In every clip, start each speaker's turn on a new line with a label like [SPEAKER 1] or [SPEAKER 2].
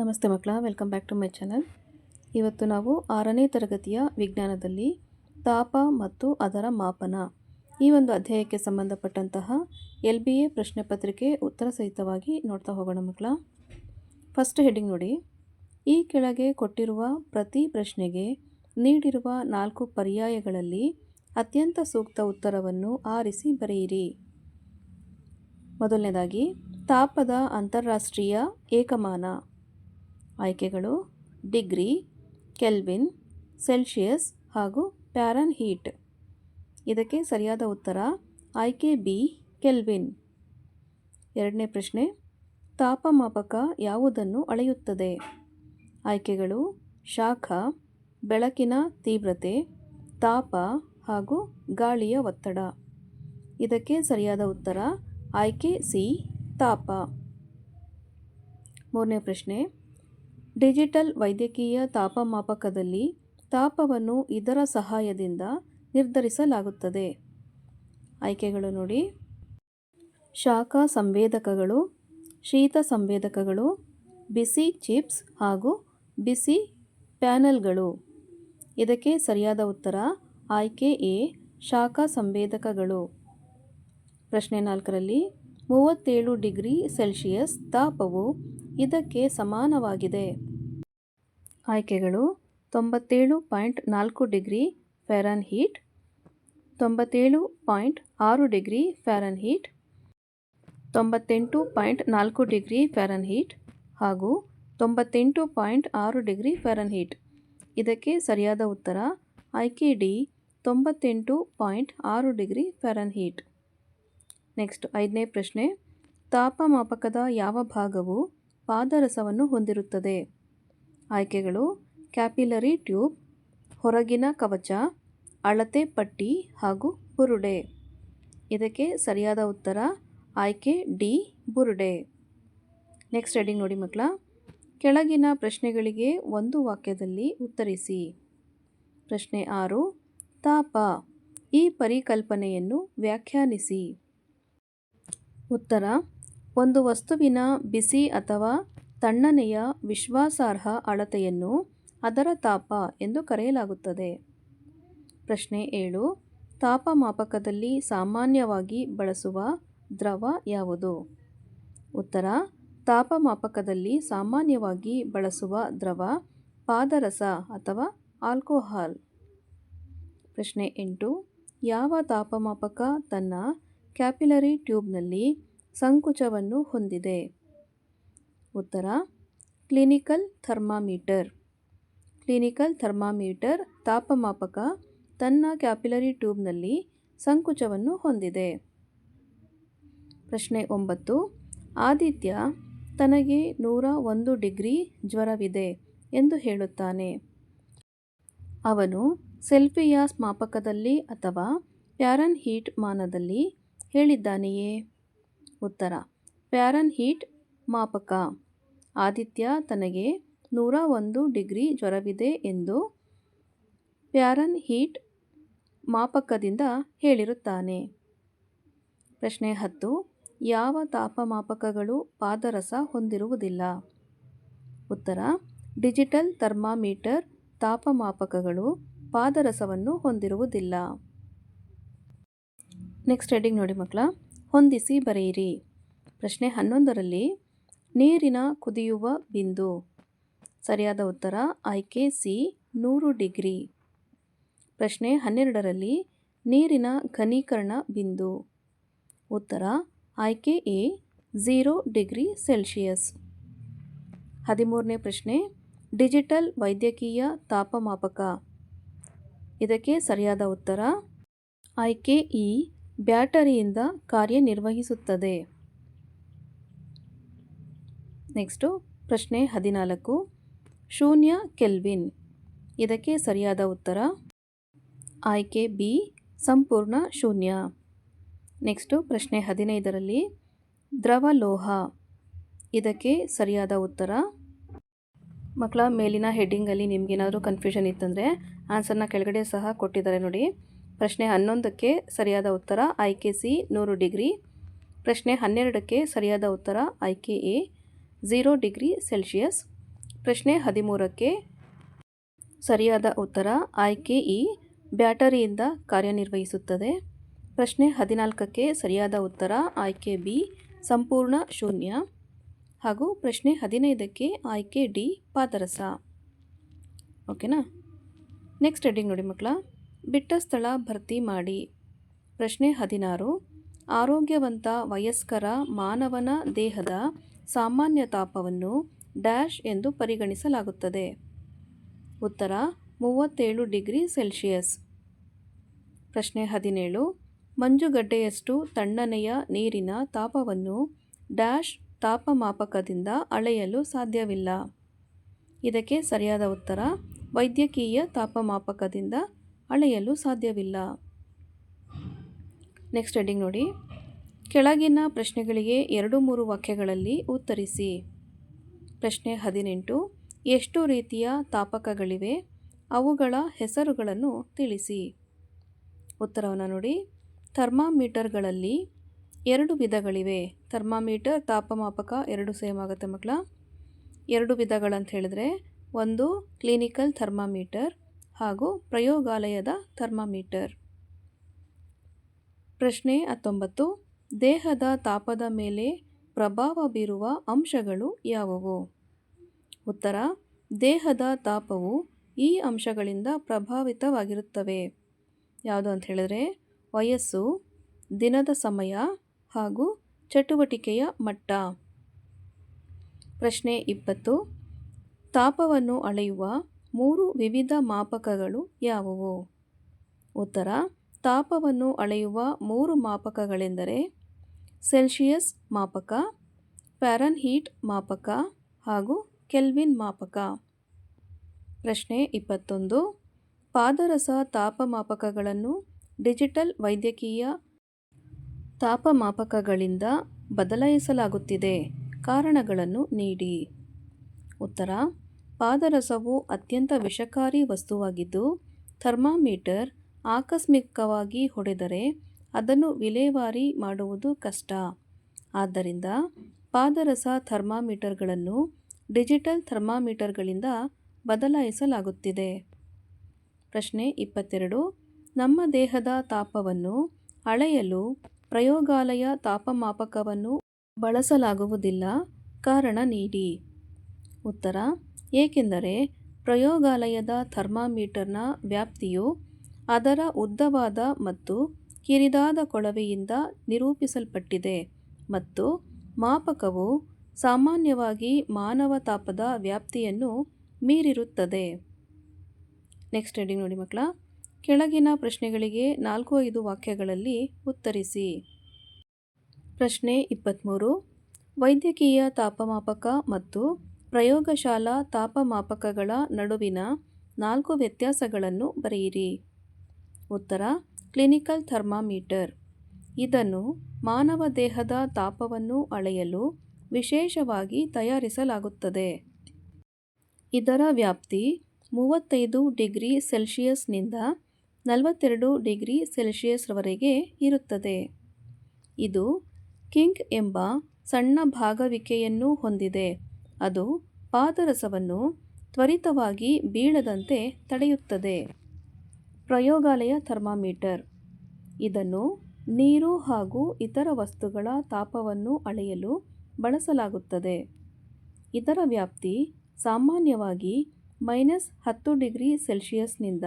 [SPEAKER 1] ನಮಸ್ತೆ ಮಕ್ಕಳ, welcome back to my channel. ಇವತ್ತು ನಾವು 6ನೇ ತರಗತಿಯ ವಿಜ್ಞಾನದಲ್ಲಿ ತಾಪ ಮತ್ತು ಅದರ ಮಾಪನ ಈ ಒಂದು ಅಧ್ಯಾಯಕ್ಕೆ ಸಂಬಂಧಪಟ್ಟಂತಹ LBA ಪ್ರಶ್ನೆ ಪತ್ರಿಕೆ ಉತ್ತರ ಸಹಿತವಾಗಿ ನೋಡ್ತಾ ಹೋಗೋಣ ಮಕ್ಕಳ. ಫಸ್ಟ್ ಹೆಡ್ಡಿಂಗ್ ನೋಡಿ. ಈ ಕೆಳಗೆ ಕೊಟ್ಟಿರುವ ಪ್ರತಿ ಪ್ರಶ್ನೆಗೆ ನೀಡಿರುವ 4 ಪರ್ಯಾಯಗಳಲ್ಲಿ ಅತ್ಯಂತ ಸೂಕ್ತ ಉತ್ತರವನ್ನು ಆರಿಸಿ ಬರೆಯಿರಿ. ಮೊದಲನೇದಾಗಿ, ತಾಪದ ಅಂತಾರಾಷ್ಟ್ರೀಯ ಏಕಮಾನ. ಆಯ್ಕೆಗಳು ಡಿಗ್ರಿ, ಕೆಲ್ವಿನ್, ಸೆಲ್ಸಿಯಸ್ ಹಾಗೂ ಫ್ಯಾರನ್ಹೀಟ್. ಇದಕ್ಕೆ ಸರಿಯಾದ ಉತ್ತರ ಆಯ್ಕೆ ಬಿ, ಕೆಲ್ವಿನ್. ಎರಡನೇ ಪ್ರಶ್ನೆ, ತಾಪಮಾಪಕ ಯಾವುದನ್ನು ಅಳೆಯುತ್ತದೆ? ಆಯ್ಕೆಗಳು ಶಾಖ, ಬೆಳಕಿನ ತೀವ್ರತೆ, ತಾಪ ಹಾಗೂ ಗಾಳಿಯ ಒತ್ತಡ. ಇದಕ್ಕೆ ಸರಿಯಾದ ಉತ್ತರ ಆಯ್ಕೆ ಸಿ, ತಾಪ. ಮೂರನೇ ಪ್ರಶ್ನೆ, ಡಿಜಿಟಲ್ ವೈದ್ಯಕೀಯ ತಾಪಮಾಪಕದಲ್ಲಿ ತಾಪವನ್ನು ಇದರ ಸಹಾಯದಿಂದ ನಿರ್ಧರಿಸಲಾಗುತ್ತದೆ. ಆಯ್ಕೆಗಳು ನೋಡಿ. ಶಾಖ ಸಂವೇದಕಗಳು, ಶೀತ ಸಂವೇದಕಗಳು, ಬಿಸಿ ಚಿಪ್ಸ್ ಹಾಗೂ ಬಿಸಿ ಪ್ಯಾನಲ್ಗಳು. ಇದಕ್ಕೆ ಸರಿಯಾದ ಉತ್ತರ ಆಯ್ಕೆ ಎ, ಶಾಖ ಸಂವೇದಕಗಳು. ಪ್ರಶ್ನೆ 4ರಲ್ಲಿ 37 ಡಿಗ್ರಿ ಸೆಲ್ಸಿಯಸ್ ತಾಪವು ಇದಕ್ಕೆ ಸಮಾನವಾಗಿದೆ. ಆಯ್ಕೆಗಳು 97.4 degree Fahrenheit, 97.6 degree Fahrenheit, 98.4 degree Fahrenheit ಹಾಗೂ 98.6 ಡಿಗ್ರಿ ಫ್ಯಾರನ್ಹೀಟ್. ಇದಕ್ಕೆ ಸರಿಯಾದ ಉತ್ತರ ಆಯ್ಕೆ ಡಿ, 98.6 ಡಿಗ್ರಿ ಫ್ಯಾರನ್ಹೀಟ್. ನೆಕ್ಸ್ಟ್ 5ನೇ ಪ್ರಶ್ನೆ, ತಾಪಮಾಪಕದ ಯಾವ ಭಾಗವು ಪಾದರಸವನ್ನು ಹೊಂದಿರುತ್ತದೆ? ಆಯ್ಕೆಗಳು ಕ್ಯಾಪಿಲರಿ ಟ್ಯೂಬ್, ಹೊರಗಿನ ಕವಚ, ಅಳತೆ ಪಟ್ಟಿ ಹಾಗೂ ಬುರುಡೆ. ಇದಕ್ಕೆ ಸರಿಯಾದ ಉತ್ತರ ಆಯ್ಕೆ ಡಿ, ಬುರುಡೆ. ನೆಕ್ಸ್ಟ್ ಹೆಡ್ಡಿಂಗ್ ನೋಡಿ ಮಕ್ಕಳ. ಕೆಳಗಿನ ಪ್ರಶ್ನೆಗಳಿಗೆ ಒಂದು ವಾಕ್ಯದಲ್ಲಿ ಉತ್ತರಿಸಿ. ಪ್ರಶ್ನೆ 6, ತಾಪ ಈ ಪರಿಕಲ್ಪನೆಯನ್ನು ವ್ಯಾಖ್ಯಾನಿಸಿ. ಉತ್ತರ, ಒಂದು ವಸ್ತುವಿನ ಬಿಸಿ ಅಥವಾ ತಣ್ಣನೆಯ ವಿಶ್ವಾಸಾರ್ಹ ಅಳತೆಯನ್ನು ಅದರ ತಾಪ ಎಂದು ಕರೆಯಲಾಗುತ್ತದೆ. ಪ್ರಶ್ನೆ 7, ತಾಪಮಾಪಕದಲ್ಲಿ ಸಾಮಾನ್ಯವಾಗಿ ಬಳಸುವ ದ್ರವ ಯಾವುದು? ಉತ್ತರ, ತಾಪಮಾಪಕದಲ್ಲಿ ಸಾಮಾನ್ಯವಾಗಿ ಬಳಸುವ ದ್ರವ ಪಾದರಸ ಅಥವಾ ಆಲ್ಕೋಹಾಲ್. ಪ್ರಶ್ನೆ 8, ಯಾವ ತಾಪಮಾಪಕ ತನ್ನ ಕ್ಯಾಪಿಲರಿ ಟ್ಯೂಬ್ನಲ್ಲಿ ಸಂಕುಚವನ್ನು ಹೊಂದಿದೆ? ಉತ್ತರ, ಕ್ಲಿನಿಕಲ್ ಥರ್ಮಾಮೀಟರ್. ಕ್ಲಿನಿಕಲ್ ಥರ್ಮಾಮೀಟರ್ ತಾಪಮಾಪಕ ತನ್ನ ಕ್ಯಾಪಿಲರಿ ಟ್ಯೂಬ್ನಲ್ಲಿ ಸಂಕುಚವನ್ನು ಹೊಂದಿದೆ. ಪ್ರಶ್ನೆ 9, ಆದಿತ್ಯ ತನಗೆ 101 ಡಿಗ್ರಿ ಜ್ವರವಿದೆ ಎಂದು ಹೇಳುತ್ತಾನೆ. ಅವನು ಸೆಲ್ಸಿಯಸ್ ಮಾಪಕದಲ್ಲಿ ಅಥವಾ ಫ್ಯಾರನ್ಹೀಟ್ ಮಾನದಲ್ಲಿ ಹೇಳಿದ್ದಾನೆಯೇ? ಉತ್ತರ, ಫ್ಯಾರನ್ಹೀಟ್ ಮಾಪಕ. ಆದಿತ್ಯ ತನಗೆ 101 ಡಿಗ್ರಿ ಜ್ವರವಿದೆ ಎಂದು ಫ್ಯಾರನ್ಹೀಟ್ ಮಾಪಕದಿಂದ ಹೇಳಿರುತ್ತಾನೆ. ಪ್ರಶ್ನೆ 10, ಯಾವ ತಾಪಮಾಪಕಗಳು ಪಾದರಸ ಹೊಂದಿರುವುದಿಲ್ಲ? ಉತ್ತರ, ಡಿಜಿಟಲ್ ಥರ್ಮಾಮೀಟರ್ ತಾಪಮಾಪಕಗಳು ಪಾದರಸವನ್ನು ಹೊಂದಿರುವುದಿಲ್ಲ. ನೆಕ್ಸ್ಟ್ ಹೆಡ್ಡಿಂಗ್ ನೋಡಿ ಮಕ್ಕಳ. ಹೊಂದಿಸಿ ಬರೆಯಿರಿ. ಪ್ರಶ್ನೆ 11ರಲ್ಲಿ ನೀರಿನ ಕುದಿಯುವ ಬಿಂದು. ಸರಿಯಾದ ಉತ್ತರ ಆಯ್ಕೆ ಸಿ, 100 ಡಿಗ್ರಿ. ಪ್ರಶ್ನೆ 12ರಲ್ಲಿ ನೀರಿನ ಘನೀಕರಣ ಬಿಂದು. ಉತ್ತರ ಆಯ್ಕೆ ಎ, 0 ಡಿಗ್ರಿ ಸೆಲ್ಸಿಯಸ್. 13ನೇ ಪ್ರಶ್ನೆ, ಡಿಜಿಟಲ್ ವೈದ್ಯಕೀಯ ತಾಪಮಾಪಕ. ಇದಕ್ಕೆ ಸರಿಯಾದ ಉತ್ತರ ಆಯ್ಕೆ ಇ, ಬ್ಯಾಟರಿಯಿಂದ ಕಾರ್ಯನಿರ್ವಹಿಸುತ್ತದೆ. ನೆಕ್ಸ್ಟು ಪ್ರಶ್ನೆ 14, 0 ಕೆಲ್ವಿನ್. ಇದಕ್ಕೆ ಸರಿಯಾದ ಉತ್ತರ ಆಯ್ಕೆ ಬಿ, ಸಂಪೂರ್ಣ ಶೂನ್ಯ. ನೆಕ್ಸ್ಟು ಪ್ರಶ್ನೆ 15ರಲ್ಲಿ ದ್ರವಲೋಹ. ಇದಕ್ಕೆ ಸರಿಯಾದ ಉತ್ತರ ಮಕ್ಕಳ, ಮೇಲಿನ ಹೆಡ್ಡಿಂಗಲ್ಲಿ ನಿಮಗೇನಾದರೂ ಕನ್ಫ್ಯೂಷನ್ ಇತ್ತಂದರೆ ಆನ್ಸರ್ನ ಕೆಳಗಡೆ ಸಹ ಕೊಟ್ಟಿದ್ದಾರೆ ನೋಡಿ. ಪ್ರಶ್ನೆ 11ಕ್ಕೆ ಸರಿಯಾದ ಉತ್ತರ ಆಯ್ಕೆ ಸಿ, 100 ಡಿಗ್ರಿ. ಪ್ರಶ್ನೆ 12ಕ್ಕೆ ಸರಿಯಾದ ಉತ್ತರ ಆಯ್ಕೆ ಎ, 0 ಡಿಗ್ರಿ ಸೆಲ್ಸಿಯಸ್. ಪ್ರಶ್ನೆ 13ಕ್ಕೆ ಸರಿಯಾದ ಉತ್ತರ ಆಯ್ಕೆ ಇ, ಬ್ಯಾಟರಿಯಿಂದ ಕಾರ್ಯನಿರ್ವಹಿಸುತ್ತದೆ. ಪ್ರಶ್ನೆ 14ಕ್ಕೆ ಸರಿಯಾದ ಉತ್ತರ ಆಯ್ಕೆ ಬಿ, ಸಂಪೂರ್ಣ ಶೂನ್ಯ. ಹಾಗೂ ಪ್ರಶ್ನೆ 15ಕ್ಕೆ ಆಯ್ಕೆ ಡಿ, ಪಾದರಸ. ಓಕೆನಾ. ನೆಕ್ಸ್ಟ್ ಹೆಡ್ಡಿಂಗ್ ನೋಡಿ ಮಕ್ಕಳ, ಬಿಟ್ಟ ಸ್ಥಳ ಭರ್ತಿ ಮಾಡಿ. ಪ್ರಶ್ನೆ 16, ಆರೋಗ್ಯವಂತ ವಯಸ್ಕರ ಮಾನವನ ದೇಹದ ಸಾಮಾನ್ಯ ತಾಪವನ್ನು ಡ್ಯಾಶ್ ಎಂದು ಪರಿಗಣಿಸಲಾಗುತ್ತದೆ. ಉತ್ತರ 37 ಡಿಗ್ರಿ ಸೆಲ್ಸಿಯಸ್. ಪ್ರಶ್ನೆ 17, ಮಂಜುಗಡ್ಡೆಯಷ್ಟು ತಣ್ಣನೆಯ ನೀರಿನ ತಾಪವನ್ನು ಡ್ಯಾಶ್ ತಾಪಮಾಪಕದಿಂದ ಅಳೆಯಲು ಸಾಧ್ಯವಿಲ್ಲ. ಇದಕ್ಕೆ ಸರಿಯಾದ ಉತ್ತರ ವೈದ್ಯಕೀಯ ತಾಪಮಾಪಕದಿಂದ ಅಳೆಯಲು ಸಾಧ್ಯವಿಲ್ಲ. ನೆಕ್ಸ್ಟ್ ಹೆಡ್ಡಿಂಗ್ ನೋಡಿ, ಕೆಳಗಿನ ಪ್ರಶ್ನೆಗಳಿಗೆ 2-3 ವಾಕ್ಯಗಳಲ್ಲಿ ಉತ್ತರಿಸಿ. ಪ್ರಶ್ನೆ 18, ಎಷ್ಟು ರೀತಿಯ ತಾಪಕಗಳಿವೆ? ಅವುಗಳ ಹೆಸರುಗಳನ್ನು ತಿಳಿಸಿ. ಉತ್ತರವನ್ನು ನೋಡಿ, ಥರ್ಮಾಮೀಟರ್ಗಳಲ್ಲಿ 2 ವಿಧಗಳಿವೆ. ಥರ್ಮಾಮೀಟರ್, ತಾಪಮಾಪಕ 2 ಸೇಮ್ ಆಗುತ್ತೆ ಮಕ್ಕಳ. 2 ವಿಧಗಳಂತ ಹೇಳಿದ್ರೆ, ಒಂದು ಕ್ಲಿನಿಕಲ್ ಥರ್ಮಾಮೀಟರ್ ಹಾಗೂ ಪ್ರಯೋಗಾಲಯದ ಥರ್ಮಾಮೀಟರ್. ಪ್ರಶ್ನೆ 19, ದೇಹದ ತಾಪದ ಮೇಲೆ ಪ್ರಭಾವ ಬೀರುವ ಅಂಶಗಳು ಯಾವುವು? ಉತ್ತರ, ದೇಹದ ತಾಪವು ಈ ಅಂಶಗಳಿಂದ ಪ್ರಭಾವಿತವಾಗಿರುತ್ತವೆ. ಯಾವುದು ಅಂತ ಹೇಳಿದ್ರೆ, ವಯಸ್ಸು, ದಿನದ ಸಮಯ ಹಾಗೂ ಚಟುವಟಿಕೆಯ ಮಟ್ಟ. ಪ್ರಶ್ನೆ 20, ತಾಪವನ್ನು ಅಳೆಯುವ 3 ವಿವಿಧ ಮಾಪಕಗಳು ಯಾವುವು? ಉತ್ತರ, ತಾಪವನ್ನು ಅಳೆಯುವ 3 ಮಾಪಕಗಳೆಂದರೆ ಸೆಲ್ಸಿಯಸ್ ಮಾಪಕ, ಫ್ಯಾರನ್ಹೀಟ್ ಮಾಪಕ ಹಾಗೂ ಕೆಲ್ವಿನ್ ಮಾಪಕ. ಪ್ರಶ್ನೆ 21, ಪಾದರಸ ತಾಪಮಾಪಕಗಳನ್ನು ಡಿಜಿಟಲ್ ವೈದ್ಯಕೀಯ ತಾಪಮಾಪಕಗಳಿಂದ ಬದಲಾಯಿಸಲಾಗುತ್ತಿದೆ. ಕಾರಣಗಳನ್ನು ನೀಡಿ. ಉತ್ತರ, ಪಾದರಸವು ಅತ್ಯಂತ ವಿಷಕಾರಿ ವಸ್ತುವಾಗಿದ್ದು, ಥರ್ಮಾಮೀಟರ್ ಆಕಸ್ಮಿಕವಾಗಿ ಹೊಡೆದರೆ ಅದನ್ನು ವಿಲೇವಾರಿ ಮಾಡುವುದು ಕಷ್ಟ. ಆದ್ದರಿಂದ ಪಾದರಸ ಥರ್ಮಾಮೀಟರ್ಗಳನ್ನು ಡಿಜಿಟಲ್ ಥರ್ಮಾಮೀಟರ್ಗಳಿಂದ ಬದಲಾಯಿಸಲಾಗುತ್ತಿದೆ. ಪ್ರಶ್ನೆ 22, ನಮ್ಮ ದೇಹದ ತಾಪವನ್ನು ಅಳೆಯಲು ಪ್ರಯೋಗಾಲಯ ತಾಪಮಾಪಕವನ್ನು ಬಳಸಲಾಗುವುದಿಲ್ಲ. ಕಾರಣ ನೀಡಿ. ಉತ್ತರ, ಏಕೆಂದರೆ ಪ್ರಯೋಗಾಲಯದ ಥರ್ಮಾಮೀಟರ್ನ ವ್ಯಾಪ್ತಿಯು ಅದರ ಉದ್ದವಾದ ಮತ್ತು ಕಿರಿದಾದ ಕೊಳವೆಯಿಂದ ನಿರೂಪಿಸಲ್ಪಟ್ಟಿದೆ ಮತ್ತು ಮಾಪಕವು ಸಾಮಾನ್ಯವಾಗಿ ಮಾನವ ತಾಪದ ವ್ಯಾಪ್ತಿಯನ್ನು ಮೀರಿರುತ್ತದೆ. ನೆಕ್ಸ್ಟ್ ಹೆಡ್ಡಿಂಗ್ ನೋಡಿ ಮಕ್ಕಳ, ಕೆಳಗಿನ ಪ್ರಶ್ನೆಗಳಿಗೆ 4-5 ವಾಕ್ಯಗಳಲ್ಲಿ ಉತ್ತರಿಸಿ. ಪ್ರಶ್ನೆ 23, ವೈದ್ಯಕೀಯ ತಾಪಮಾಪಕ ಮತ್ತು ಪ್ರಯೋಗಶಾಲಾ ತಾಪಮಾಪಕಗಳ ನಡುವಿನ 4 ವ್ಯತ್ಯಾಸಗಳನ್ನು ಬರೆಯಿರಿ. ಉತ್ತರ, ಕ್ಲಿನಿಕಲ್ ಥರ್ಮಾಮೀಟರ್. ಇದನ್ನು ಮಾನವ ದೇಹದ ತಾಪವನ್ನು ಅಳೆಯಲು ವಿಶೇಷವಾಗಿ ತಯಾರಿಸಲಾಗುತ್ತದೆ. ಇದರ ವ್ಯಾಪ್ತಿ 35 ಡಿಗ್ರಿ ಸೆಲ್ಸಿಯಸ್ನಿಂದ 42 ಡಿಗ್ರಿ ಸೆಲ್ಸಿಯಸ್ವರೆಗೆ ಇರುತ್ತದೆ. ಇದು ಕಿಂಕ್ ಎಂಬ ಸಣ್ಣ ಬಾಗುವಿಕೆಯನ್ನು ಹೊಂದಿದೆ. ಅದು ಪಾದರಸವನ್ನು ತ್ವರಿತವಾಗಿ ಬೀಳದಂತೆ ತಡೆಯುತ್ತದೆ. ಪ್ರಯೋಗಾಲಯ ಥರ್ಮಾಮೀಟರ್. ಇದನ್ನು ನೀರು ಹಾಗೂ ಇತರ ವಸ್ತುಗಳ ತಾಪವನ್ನು ಅಳೆಯಲು ಬಳಸಲಾಗುತ್ತದೆ. ಇದರ ವ್ಯಾಪ್ತಿ ಸಾಮಾನ್ಯವಾಗಿ -10 ಡಿಗ್ರಿ ಸೆಲ್ಸಿಯಸ್ನಿಂದ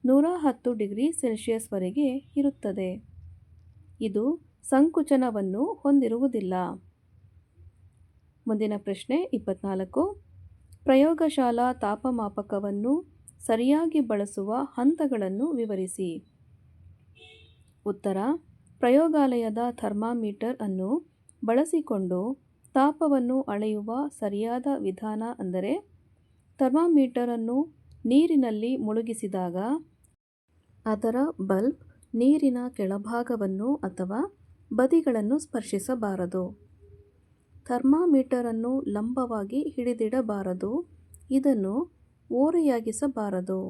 [SPEAKER 1] 110 ಡಿಗ್ರಿ ಸೆಲ್ಸಿಯಸ್ವರೆಗೆ ಇರುತ್ತದೆ. ಇದು ಸಂಕುಚನವನ್ನು ಹೊಂದಿರುವುದಿಲ್ಲ. ಮುಂದಿನ ಪ್ರಶ್ನೆ 24, ಪ್ರಯೋಗಶಾಲಾ ತಾಪಮಾಪಕವನ್ನು ಸರಿಯಾಗಿ ಬಳಸುವ ಹಂತಗಳನ್ನು ವಿವರಿಸಿ. ಉತ್ತರ, ಪ್ರಯೋಗಾಲಯದ ಥರ್ಮಾಮೀಟರ್ ಅನ್ನು ಬಳಸಿಕೊಂಡು ತಾಪವನ್ನು ಅಳೆಯುವ ಸರಿಯಾದ ವಿಧಾನ ಅಂದರೆ ಥರ್ಮಾಮೀಟರ್ ಅನ್ನು ನೀರಿನಲ್ಲಿ ಮುಳುಗಿಸಿದಾಗ ಅದರ ಬಲ್ಬ್ ನೀರಿನ ಕೆಳಭಾಗವನ್ನು ಅಥವಾ ಬದಿಗಳನ್ನು ಸ್ಪರ್ಶಿಸಬಾರದು. ಥರ್ಮಾಮೀಟರ್ ಅನ್ನು ಲಂಬವಾಗಿ ಹಿಡಿದಿಡಬಾರದು. ಇದನ್ನು ಓರೆಯಾಗಿಸಬಾರದು.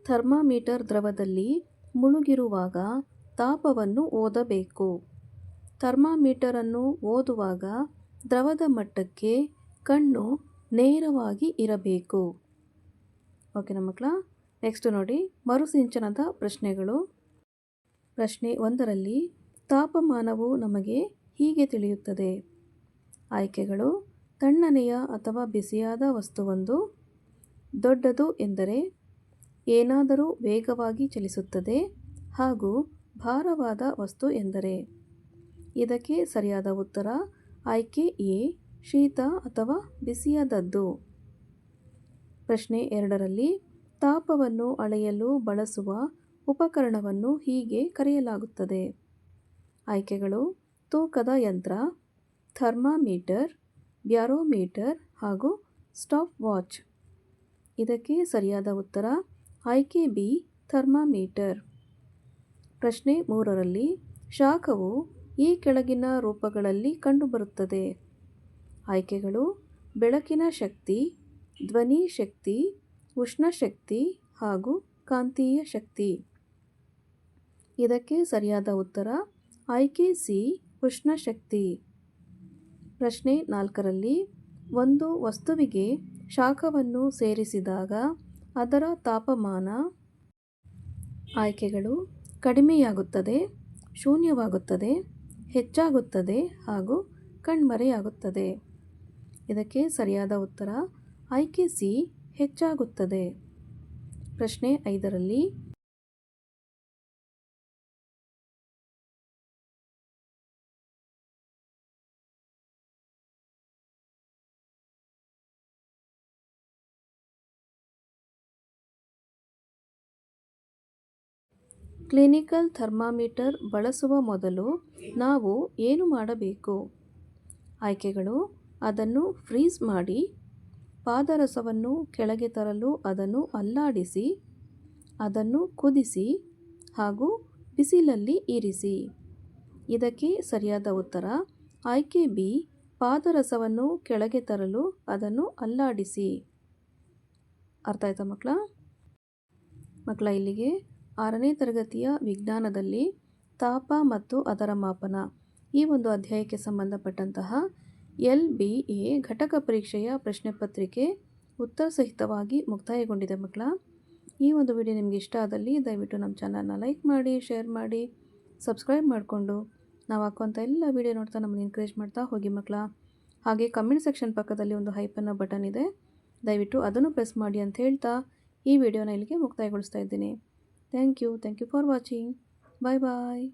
[SPEAKER 1] ಥರ್ಮಾಮೀಟರ್ ದ್ರವದಲ್ಲಿ ಮುಳುಗಿರುವಾಗ ತಾಪವನ್ನು ಓದಬೇಕು. ಥರ್ಮಾಮೀಟರ್ ಅನ್ನು ಓದುವಾಗ ದ್ರವದ ಮಟ್ಟಕ್ಕೆ ಕಣ್ಣು ನೇರವಾಗಿ ಇರಬೇಕು. ಓಕೆನಾ ಮಕ್ಕಳ? ನೆಕ್ಸ್ಟ್ ನೋಡಿ, ಮರುಸಿಂಚನದ ಪ್ರಶ್ನೆಗಳು. ಪ್ರಶ್ನೆ 1ರಲ್ಲಿ ತಾಪಮಾನವು ನಮಗೆ ಹೀಗೆ ತಿಳಿಯುತ್ತದೆ. ಆಯ್ಕೆಗಳು: ತಣ್ಣನೆಯ ಅಥವಾ ಬಿಸಿಯಾದ ವಸ್ತುವೊಂದು ದೊಡ್ಡದು ಎಂದರೆ ಏನಾದರೂ ವೇಗವಾಗಿ ಚಲಿಸುತ್ತದೆ ಹಾಗೂ ಭಾರವಾದ ವಸ್ತು ಎಂದರೆ. ಇದಕ್ಕೆ ಸರಿಯಾದ ಉತ್ತರ ಆಯ್ಕೆ ಎ, ಶೀತ ಅಥವಾ ಬಿಸಿಯಾದದ್ದು. ಪ್ರಶ್ನೆ 2ರಲ್ಲಿ ತಾಪವನ್ನು ಅಳೆಯಲು ಬಳಸುವ ಉಪಕರಣವನ್ನು ಹೀಗೆ ಕರೆಯಲಾಗುತ್ತದೆ. ಆಯ್ಕೆಗಳು: ತೂಕದ ಯಂತ್ರ, ಥರ್ಮಾಮೀಟರ್, ಬ್ಯಾರೋಮೀಟರ್ ಹಾಗೂ ಸ್ಟಾಪ್ ವಾಚ್. ಇದಕ್ಕೆ ಸರಿಯಾದ ಉತ್ತರ ಆಯ್ಕೆ ಬಿ, ಥರ್ಮಾಮೀಟರ್. ಪ್ರಶ್ನೆ 3ರಲ್ಲಿ ಶಾಖವು ಈ ಕೆಳಗಿನ ರೂಪಗಳಲ್ಲಿ ಕಂಡುಬರುತ್ತದೆ. ಆಯ್ಕೆಗಳು: ಬೆಳಕಿನ ಶಕ್ತಿ, ಧ್ವನಿ ಶಕ್ತಿ, ಉಷ್ಣಶಕ್ತಿ ಹಾಗೂ ಕಾಂತೀಯ ಶಕ್ತಿ. ಇದಕ್ಕೆ ಸರಿಯಾದ ಉತ್ತರ ಆಯ್ಕೆ ಸಿ, ಉಷ್ಣಶಕ್ತಿ. ಪ್ರಶ್ನೆ 4ರಲ್ಲಿ ಒಂದು ವಸ್ತುವಿಗೆ ಶಾಖವನ್ನು ಸೇರಿಸಿದಾಗ ಅದರ ತಾಪಮಾನ. ಆಯ್ಕೆಗಳು: ಕಡಿಮೆಯಾಗುತ್ತದೆ, ಶೂನ್ಯವಾಗುತ್ತದೆ, ಹೆಚ್ಚಾಗುತ್ತದೆ ಹಾಗೂ ಕಣ್ಮರೆಯಾಗುತ್ತದೆ. ಇದಕ್ಕೆ ಸರಿಯಾದ ಉತ್ತರ ಆಯ್ಕೆ ಸಿ, ಹೆಚ್ಚಾಗುತ್ತದೆ. ಪ್ರಶ್ನೆ 5ರಲ್ಲಿ ಕ್ಲಿನಿಕಲ್ ಥರ್ಮಾಮೀಟರ್ ಬಳಸುವ ಮೊದಲು ನಾವು ಏನು ಮಾಡಬೇಕು? ಆಯ್ಕೆಗಳು: ಅದನ್ನು ಫ್ರೀಸ್ ಮಾಡಿ, ಪಾದರಸವನ್ನು ಕೆಳಗೆ ತರಲು ಅದನ್ನು ಅಲ್ಲಾಡಿಸಿ, ಅದನ್ನು ಕುದಿಸಿ ಹಾಗೂ ಬಿಸಿಲಲ್ಲಿ ಇರಿಸಿ. ಇದಕ್ಕೆ ಸರಿಯಾದ ಉತ್ತರ ಆಯ್ಕೆ ಬಿ, ಪಾದರಸವನ್ನು ಕೆಳಗೆ ತರಲು ಅದನ್ನು ಅಲ್ಲಾಡಿಸಿ. ಅರ್ಥ ಆಯ್ತಾ ಮಕ್ಕಳ? ಇಲ್ಲಿಗೆ 6ನೇ ತರಗತಿಯ ವಿಜ್ಞಾನದಲ್ಲಿ ತಾಪ ಮತ್ತು ಅದರ ಮಾಪನ ಈ ಒಂದು ಅಧ್ಯಾಯಕ್ಕೆ ಸಂಬಂಧಪಟ್ಟಂತಹ LBA ಘಟಕ ಪರೀಕ್ಷೆಯ ಪ್ರಶ್ನೆ ಪತ್ರಿಕೆ ಉತ್ತರ ಸಹಿತವಾಗಿ ಮುಕ್ತಾಯಗೊಂಡಿದೆ ಮಕ್ಕಳ. ಈ ಒಂದು ವಿಡಿಯೋ ನಿಮಗೆ ಇಷ್ಟ ಆದಲ್ಲಿ ದಯವಿಟ್ಟು ನಮ್ಮ ಚಾನಲ್ನ ಲೈಕ್ ಮಾಡಿ, ಶೇರ್ ಮಾಡಿ, ಸಬ್ಸ್ಕ್ರೈಬ್ ಮಾಡಿಕೊಂಡು ನಾವು ಹಾಕುವಂಥ ಎಲ್ಲ ವಿಡಿಯೋ ನೋಡ್ತಾ ನಮ್ಮನ್ನು ಎನ್ಕರೇಜ್ ಮಾಡ್ತಾ ಹೋಗಿ ಮಕ್ಕಳ. ಹಾಗೆ ಕಮೆಂಟ್ ಸೆಕ್ಷನ್ ಪಕ್ಕದಲ್ಲಿ ಒಂದು ಹೈಪನ್ನ ಬಟನ್ ಇದೆ, ದಯವಿಟ್ಟು ಅದನ್ನು ಪ್ರೆಸ್ ಮಾಡಿ ಅಂತ ಹೇಳ್ತಾ ಈ ವಿಡಿಯೋನ ಇಲ್ಲಿಗೆ ಮುಕ್ತಾಯಗೊಳಿಸ್ತಾ ಇದ್ದೀನಿ. Thank you for watching. Bye bye.